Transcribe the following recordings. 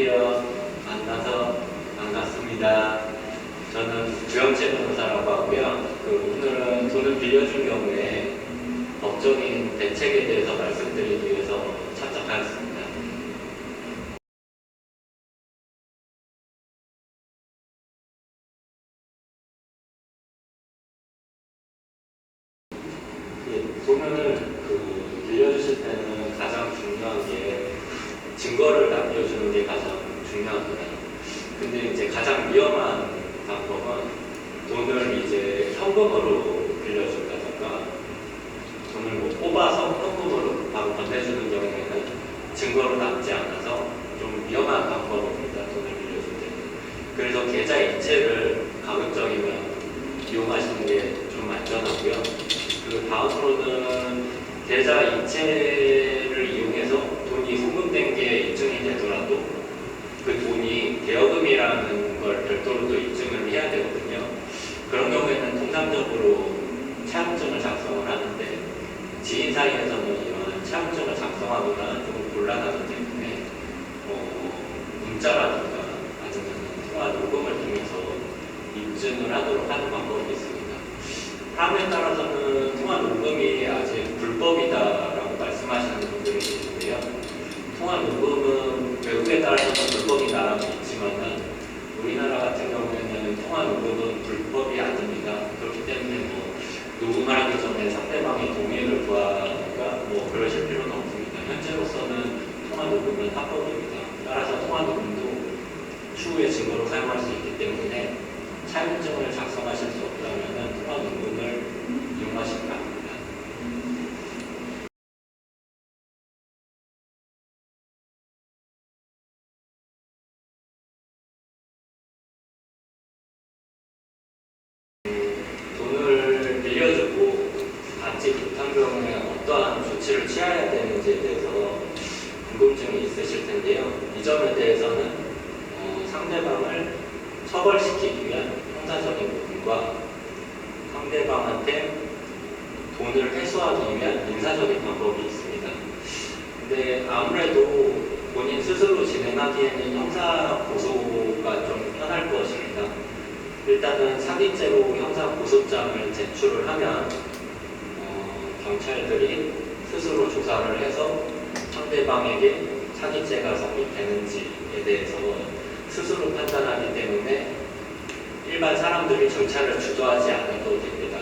안녕하세요. 만나서 반갑습니다. 저는 주영채 변호사라고 하고요. 오늘은 돈을 빌려준 경우에 법적인 대책에 대해서 말씀드리기 위해서 참석하였습니다. 돈을 빌려주실 때는 가장 중요한 게 증거를 남겨주는 게 가장 중요합니다. 근데 이제 가장 위험한 방법은 돈을 이제 현금으로 빌려준다던가 돈을 뽑아서 현금으로 바로 건네주는 경우에는 증거로 남지 않아서 좀 위험한 방법입니다. 돈을 빌려줄 때는. 그래서 계좌 이체를 가급적이면 이용하시는 게 좀 안전하고요. 다음으로는 계좌 이체를 이용해서 돈이 송금된 게 입증이 되더라도 그 돈이 대여금이라는 걸 별도로 또 입증을 해야 되거든요. 그런 경우에는 통상적으로 차용증을 작성을 하는데 지인 사이에서는 이런 차용증을 작성하기가 조금 곤란하기 때문에 문자라든가 아니면 통화 녹음을 통해서 입증을 하도록 하는 방법이 있습니다. 사람에 따라서는 통화 녹음이 아직 불법이다라고 말씀하시는 분들이 계신데요. 통화 녹음은 외국에 따라서는 불법이다라고 있지만은 우리나라 같은 경우에는 통화 녹음은 불법이 아닙니다. 그렇기 때문에 녹음하기 전에 상대방의 동의를 구하거나 그러실 필요는 없습니다. 현재로서는 통화 녹음은 합법입니다. 따라서 통화 녹음도 추후에 증거로 사용할 수 있기 때문에 차용증을 작성하실 수 없다면 통화 녹음을 이용하시기 바랍니다. 돈을 빌려주고 받지 못한 경우에 어떠한 조치를 취해야 되는지에 대해서 궁금증이 있으실 텐데요. 이 점에 대해서는 상대방을 처벌시키기 위한 형사적인 부분과 상대방한테 돈을 회수하기 위한 민사적인 방법이 있습니다. 근데 아무래도 본인 스스로 진행하기에는 형사 고소가 좀 편할 것입니다. 일단은 사기죄로 형사 고소장을 제출을 하면 경찰들이 스스로 조사를 해서 상대방에게 사기죄가 성립되는지에 대해서 스스로 판단하기 때문에 일반 사람들이 절차를 주도하지 않아도 됩니다.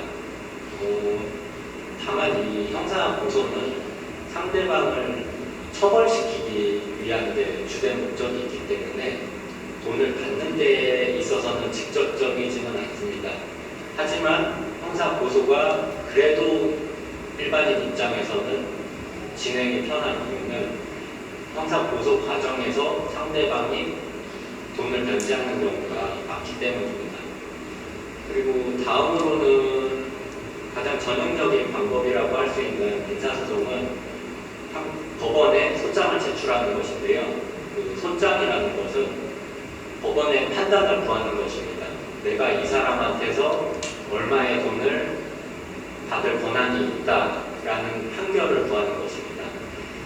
다만 이 형사 고소는 상대방을 처벌시키기 위한 데 주된 목적이 있기 때문에 돈을 받는 데에 있어서는 직접적이지는 않습니다. 하지만 형사 고소가 그래도 일반인 입장에서는 진행이 편한 이유는 형사 고소 과정에서 상대방이 돈을 변제하는 경우가 많기 때문입니다. 그리고 다음으로는 가장 전형적인 방법이라고 할 수 있는 민사소송은 법원에 소장을 제출하는 것인데요. 그 소장이라는 것은 법원의 판단을 구하는 것입니다. 내가 이 사람한테서 얼마의 돈을 받을 권한이 있다라는 판결을 구하는 것입니다.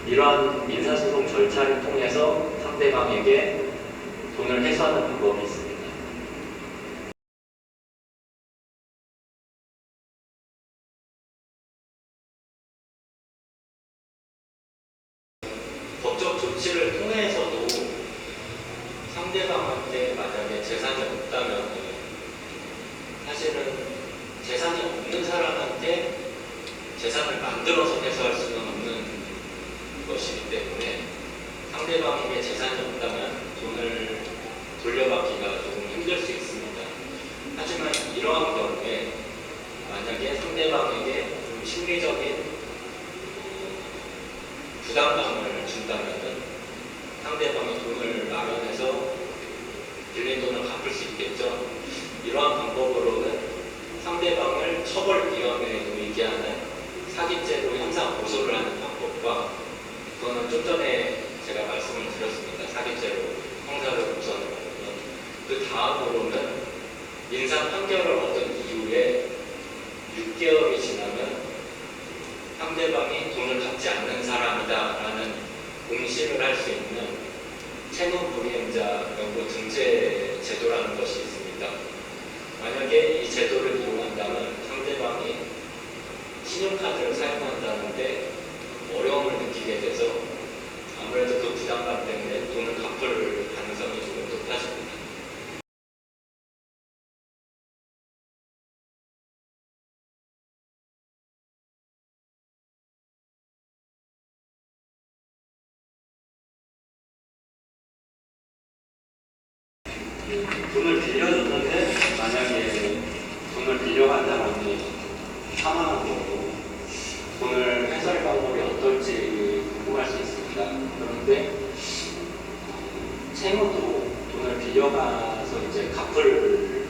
이러한 민사소송 절차를 통해서 상대방에게 돈을 회수하는 방법이 있습니다. 법적 조치를 통해서도 상대방한테 만약에 재산이 없다면 사실은 재산이 없는 사람한테 재산을 만들어서 회수할 수는 없는 것이기 때문에 상대방에게 재산이 없다면 돈을 돌려받기가 조금 힘들 수 있습니다. 하지만 이러한 경우에 만약에 상대방에게 좀 심리적인 부담감을 준다면 상대방이 돈을 마련해서 빌린 돈을 갚을 수 있겠죠. 이러한 방법으로는 상대방을 처벌위원회에 놓이게 하는 사기죄로 형사 고소를 하는 방법과 그거는 좀 전에 제가 말씀을 드렸습니다. 사기죄로 형사를 고소하는 방법은 그 다음으로는 민사 판결을 얻은 이후에 6개월이 지나면 상대방이 돈을 갚지 않는 사람이다 라는 공시를 할 수 있는 채무 불이행자 연구 등재 제도라는 것이 있습니다. 만약에 이 제도를 이용한다면 상대방이 신용카드를 사용한다는데 어려움을 느끼게 돼서 아무래도 그 부담감 때문에 돈을 갚을 가능성이 조금 높아집니다. 돈을 빌려줬는데 만약에 돈을 빌려간 사람이 사망한 거고 돈을 회수할 방법이 어떨지 궁금할 수 있습니다. 그런데 채무도 돈을 빌려가서 이제 갚을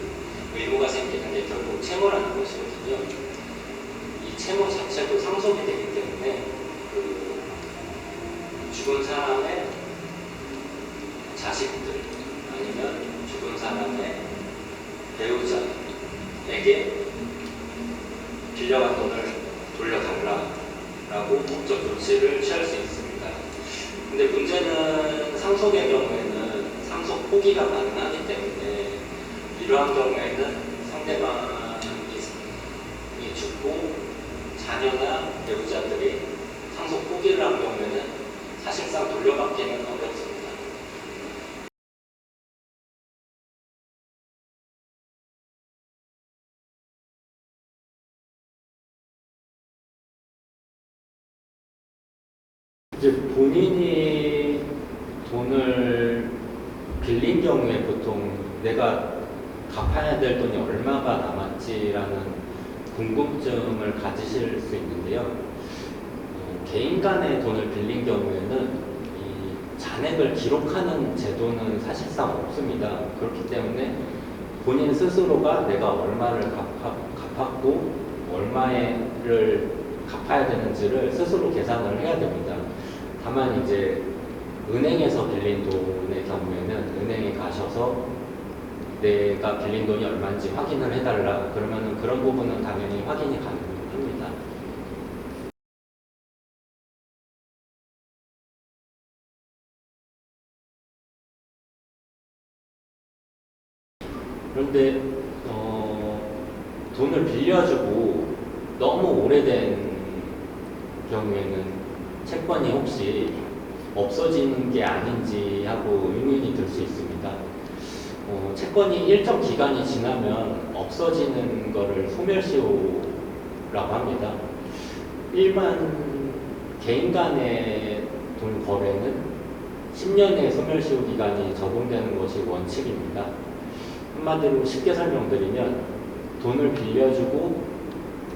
의무가 생기는 게 결국 채무라는 것이거든요. 이 채무 자체도 상속이 되기 때문에 그 죽은 사람의 자식들 아니면 죽은 사람의 배우자에게 빌려간 돈을 돌려달라라고 법적 조치를 취할 수 있습니다. 근데 문제는 상속의 경우에는 상속 포기가 가능하기 때문에 이러한 경우에는 상대방이 죽고 자녀나 배우자들이 상속 포기를 한 경우에는 사실상 돌려받기는 어렵습니다. 이제 본인이 돈을 빌린 경우에 보통 내가 갚아야 될 돈이 얼마가 남았지라는 궁금증을 가지실 수 있는데요. 개인 간의 돈을 빌린 경우에는 이 잔액을 기록하는 제도는 사실상 없습니다. 그렇기 때문에 본인 스스로가 내가 얼마를 갚았고 얼마를 갚아야 되는지를 스스로 계산을 해야 됩니다. 다만 이제 은행에서 빌린 돈의 경우에는 은행에 가셔서 내가 빌린 돈이 얼마인지 확인을 해달라 그러면은 그런 부분은 당연히 확인이 가능합니다. 그런데 돈을 빌려주고 너무 오래된 경우에는 채권이 혹시 없어지는 게 아닌지 하고 의문이 들 수 있습니다. 채권이 일정 기간이 지나면 없어지는 거를 소멸시효라고 합니다. 일반 개인 간의 돈 거래는 10년의 소멸시효 기간이 적용되는 것이 원칙입니다. 한마디로 쉽게 설명드리면 돈을 빌려주고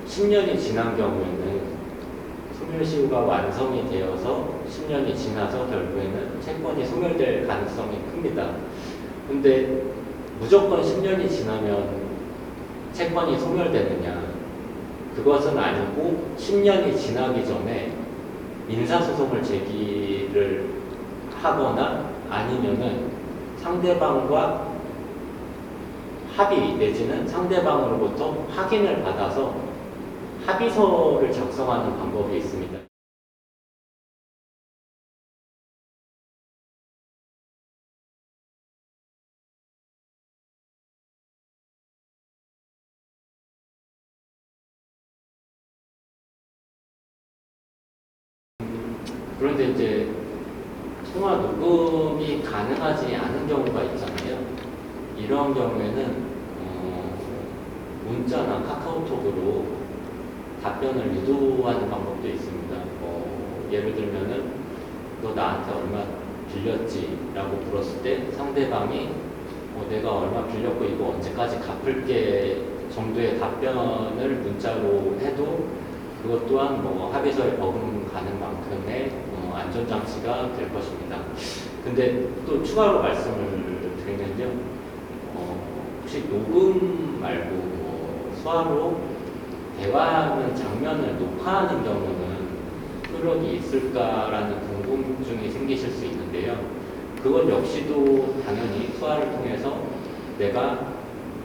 10년이 지난 경우에는 소멸시효가 완성이 되어서 10년이 지나서 결국에는 채권이 소멸될 가능성이 큽니다. 근데 무조건 10년이 지나면 채권이 소멸되느냐? 그것은 아니고 10년이 지나기 전에 민사소송을 제기를 하거나 아니면은 상대방과 합의 내지는 상대방으로부터 확인을 받아서 합의서를 작성하는 방법이 있습니다. 그런데 이제 통화 녹음이 가능하지 않은 경우가 있잖아요. 이런 경우에는 문자나 카카오톡으로 답변을 유도하는 방법도 있습니다. 예를 들면은 너 나한테 얼마 빌렸지? 라고 물었을 때 상대방이 내가 얼마 빌렸고 이거 언제까지 갚을게 정도의 답변을 문자로 해도 그것 또한 합의서에 버금가는 만큼의 안전장치가 될 것입니다. 근데 또 추가로 말씀을 드리면요. 혹시 녹음 말고 수화로 대화하는 장면을 녹화하는 경우는 효력이 있을까라는 궁금증이 생기실 수 있는데요. 그것 역시도 당연히 수화를 통해서 내가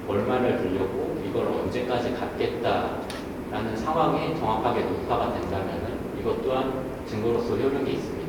얼마를 빌렸고 이걸 언제까지 갚겠다라는 상황이 정확하게 녹화가 된다면 이것 또한 증거로서 효력이 있습니다.